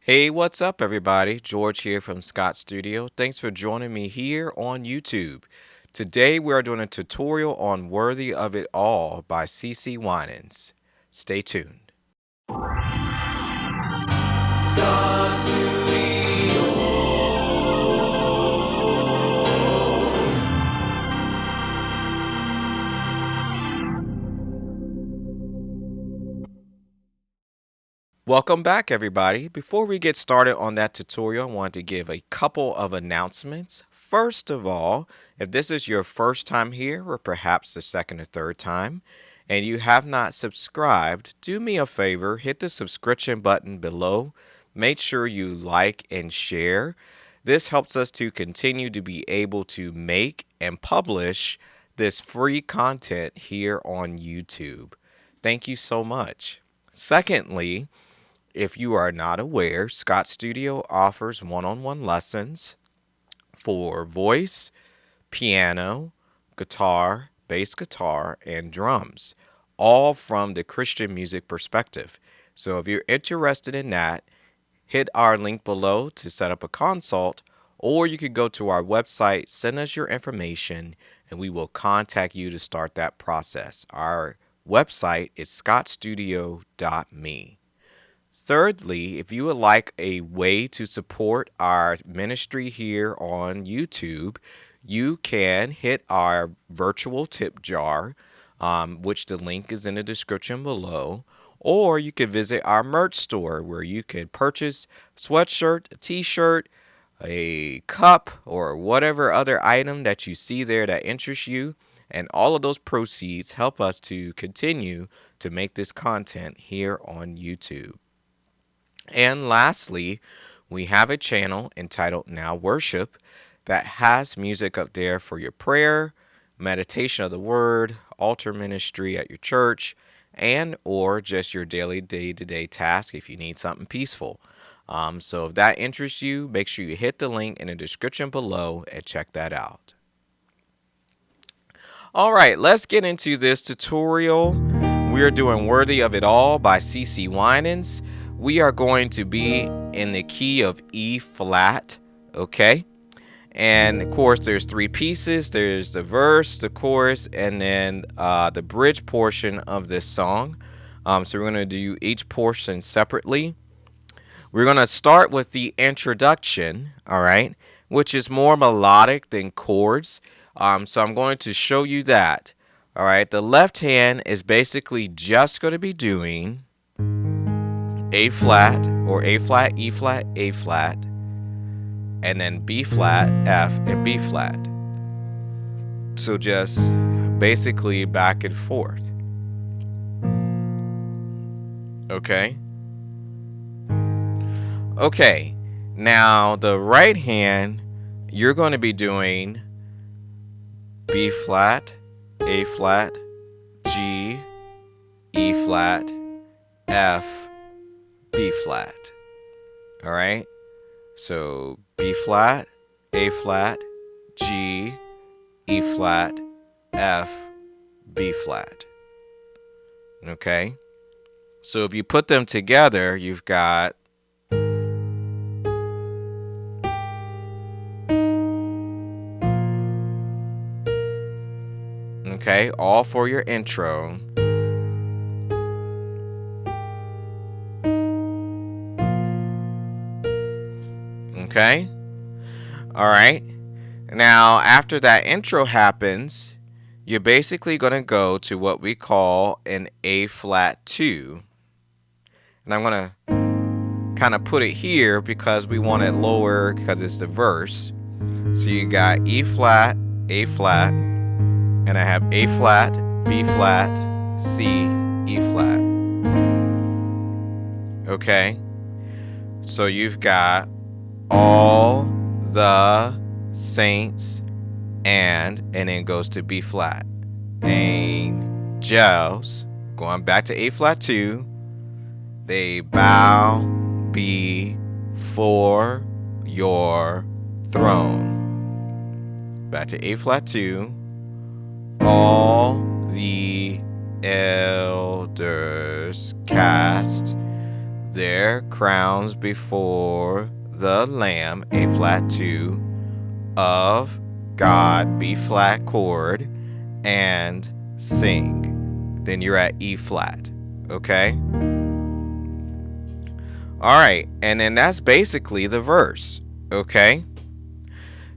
Hey, what's up, everybody? George here from Scott Studio. Thanks for joining me here on YouTube. Today, we are doing a tutorial on Worthy of It All by CeCe Winans. Stay tuned. Scott Studio. Welcome back, everybody. Before we get started on that tutorial, I want to give a couple of announcements. First of all, if this is your first time here, or perhaps the second or third time, and you have not subscribed, do me a favor, hit the subscription button below. Make sure you like and share. This helps us to continue to be able to make and publish this free content here on YouTube. Thank you so much. Secondly, if you are not aware, Scott Studio offers one-on-one lessons for voice, piano, guitar, bass guitar, and drums, all from the Christian music perspective. So if you're interested in that, hit our link below to set up a consult, or you could go to our website, send us your information, and we will contact you to start that process. Our website is scottstudio.me. Thirdly, if you would like a way to support our ministry here on YouTube, you can hit our virtual tip jar, which the link is in the description below, or you can visit our merch store where you can purchase a sweatshirt, a t-shirt, a cup, or whatever other item that you see there that interests you. And all of those proceeds help us to continue to make this content here on YouTube. And lastly, we have a channel entitled Now Worship that has music up there for your prayer, meditation of the word, altar ministry at your church, and or just your daily day-to-day task if you need something peaceful. So if that interests you, make sure you hit the link in the description below and check that out. All right, let's get into this tutorial. We are doing Worthy of It All by CeCe Winans. We are going to be in the key of E flat, okay? And of course, there's three pieces. There's the verse, the chorus, and then the bridge portion of this song. So we're going to do each portion separately. We're going to start with the introduction, all right, which is more melodic than chords. So I'm going to show you that. All right, the left hand is basically just going to be doing A flat or A flat, E flat, A flat, and then B flat, F, and B flat. So just basically back and forth. Okay? Okay, now the right hand, you're going to be doing B flat, A flat, G, E flat, F, B flat. All right? So B flat, A flat, G, E flat, F, B flat. Okay? So if you put them together, you've got okay, all for your intro. Okay? All right. Now, after that intro happens, you're basically going to go to what we call an A flat 2. And I'm going to kind of put it here because we want it lower because it's the verse. So you got E flat, A flat, and I have A flat, B flat, C, E flat. Okay? So you've got all the saints and then it goes to B flat. Angels, going back to A flat 2, they bow before your throne. Back to A flat 2, all the elders cast their crowns before the Lamb, A flat 2, of God, B flat chord, and sing. Then you're at E flat. Okay? Alright, and then that's basically the verse. Okay?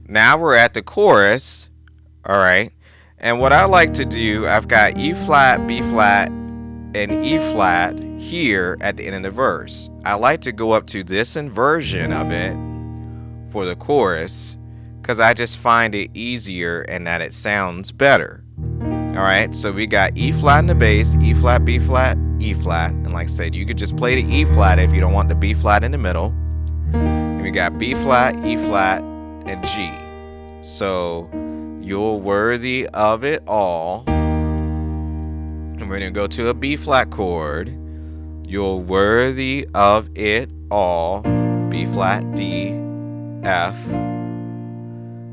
Now we're at the chorus. Alright? And what I like to do, I've got E flat, B flat, and E flat here at the end of the verse. I like to go up to this inversion of it for the chorus because I just find it easier and that it sounds better. Alright, so we got E flat in the bass, E flat, B flat, E flat. And like I said, you could just play the E flat if you don't want the B flat in the middle. And we got B flat, E flat, and G. So you're worthy of it all. And we're going to go to a B flat chord. You're worthy of it all. B flat, D, F.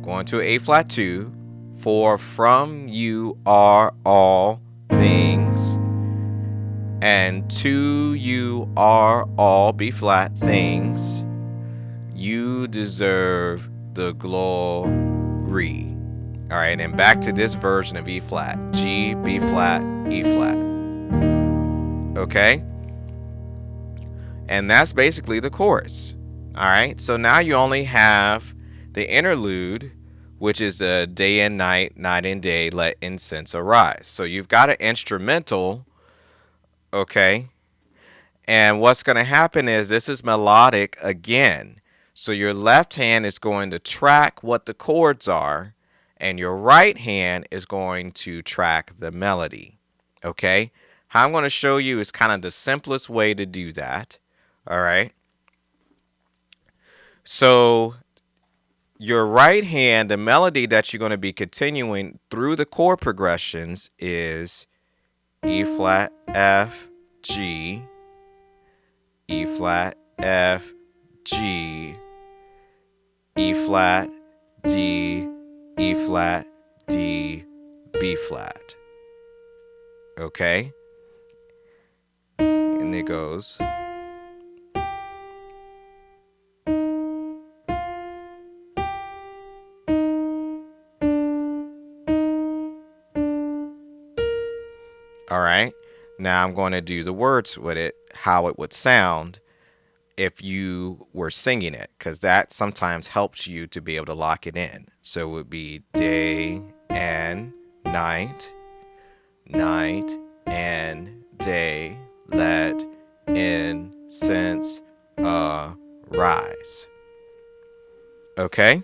Going to A flat 2. For from you are all things. And to you are all, B flat, things. You deserve the glory. Alright, and back to this version of E flat. G, B flat, E flat. Okay? And that's basically the chorus. Alright, so now you only have the interlude, which is a day and night, night and day, let incense arise. So you've got an instrumental, okay? And what's going to happen is this is melodic again. So your left hand is going to track what the chords are, and your right hand is going to track the melody, okay? How I'm going to show you is kind of the simplest way to do that, all right? So your right hand, the melody that you're going to be continuing through the chord progressions is E flat, F, G, E flat, F, G, E flat, D, E flat, D, B flat. Okay? And it goes. Alright, now I'm going to do the words with it, how it would sound if you were singing it, because that sometimes helps you to be able to lock it in. So it would be day and night, night and day, let incense arise. Okay?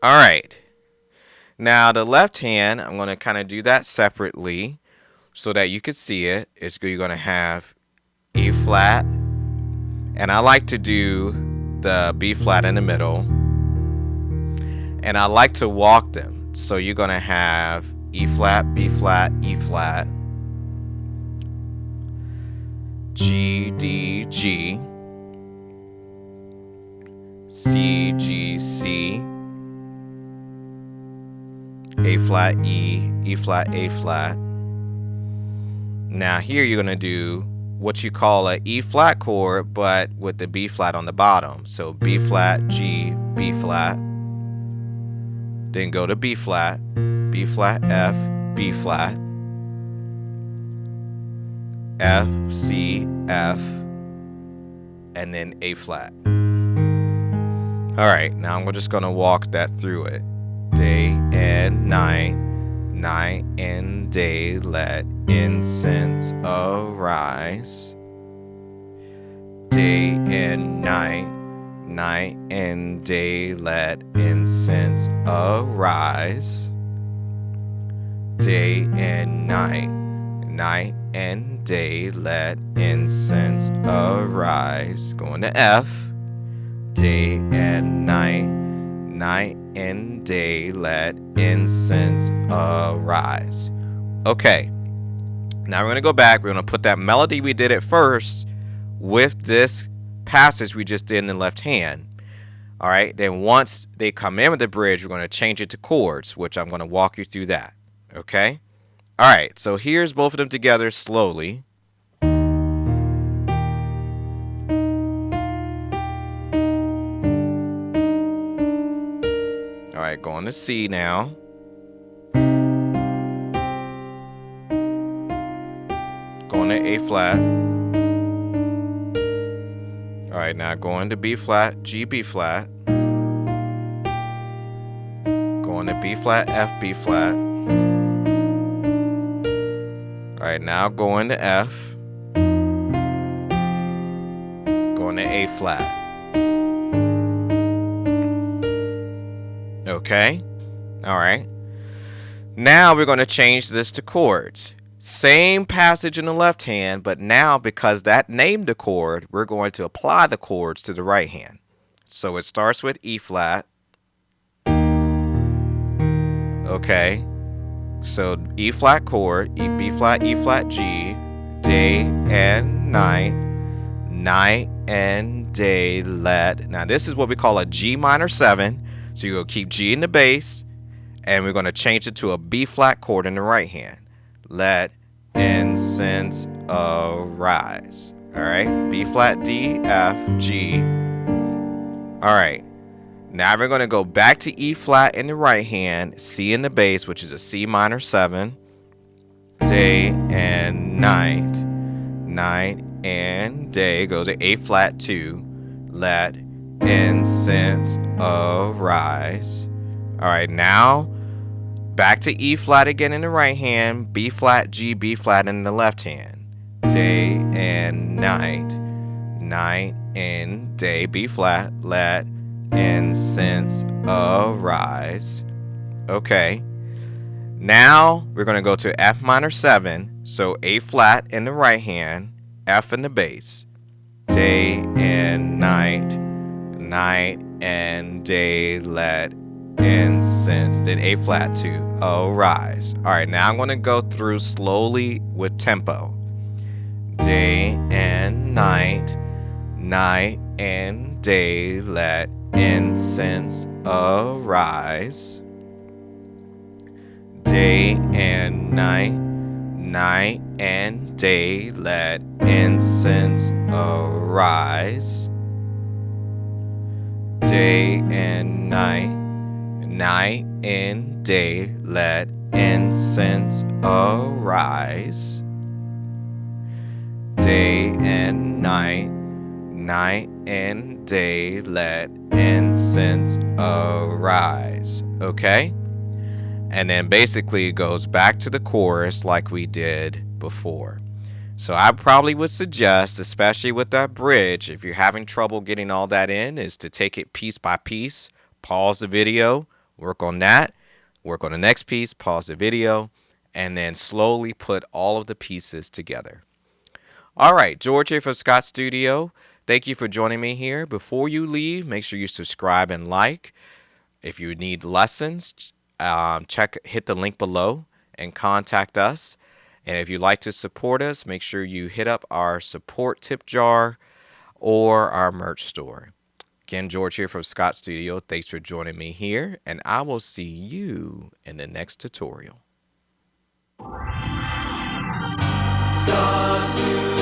Alright, now the left hand, I'm going to kind of do that separately. So that you could see it, you're going to have E flat, and I like to do the B flat in the middle, and I like to walk them. So you're going to have E flat, B flat, E flat, G, D, G, C, G, C, A flat, E flat, A flat. Now here you're going to do what you call a E flat chord, but with the B flat on the bottom. So B flat, G, B flat. Then go to B flat, F, B flat, F, C, F, and then A flat. Alright, now I'm just going to walk that through it. Day and night, night and day, let incense arise. Day and night, night and day, let incense arise. Day and night, night and day, let incense arise. Going to F. Day and night, night and day, let incense arise. Okay, now we're going to go back. We're going to put that melody we did at first with this passage we just did in the left hand. All right, then once they come in with the bridge, we're going to change it to chords, which I'm going to walk you through that. Okay? All right, so here's both of them together slowly. right, going to C now. Going to A flat. All right, now going to B flat, G, B flat. Going to B flat, F, B flat. All right, now going to F. Going to A flat. Okay. All right. Now we're going to change this to chords. Same passage in the left hand, but now because that named the chord, we're going to apply the chords to the right hand. So it starts with E flat. Okay. So E flat chord, B flat, E flat, G, day and night, night and day, let. Now this is what we call a G minor 7. So you're going to keep G in the bass, and we're going to change it to a B flat chord in the right hand. Let incense arise. All right, B flat, D, F, G. All right, now we're going to go back to E flat in the right hand, C in the bass, which is a C minor 7. Day and night, night and day, go to A flat 2. Let incense arise. All right, now back to E flat again in the right hand, B flat, G, B flat in the left hand. Day and night, night and day, B flat, let incense arise. Okay. Now we're going to go to F minor 7. So A flat in the right hand, F in the bass. Day and night, night and day, let incense. Then A flat 2, arise. All right, now I'm going to go through slowly with tempo. Day and night, night and day, let incense arise. Day and night, night and day, let incense arise. Day and night, night and day, let incense arise. Day and night, night and day, let incense arise. Okay? And then basically it goes back to the chorus like we did before. So I probably would suggest, especially with that bridge, if you're having trouble getting all that in, is to take it piece by piece, pause the video, work on that, work on the next piece, pause the video, and then slowly put all of the pieces together. All right, George here from Scott Studio. Thank you for joining me here. Before you leave, make sure you subscribe and like. If you need lessons, hit the link below and contact us. And if you'd like to support us, make sure you hit up our support tip jar or our merch store. Again, George here from Scott Studio. Thanks for joining me here, and I will see you in the next tutorial. Scott Studio.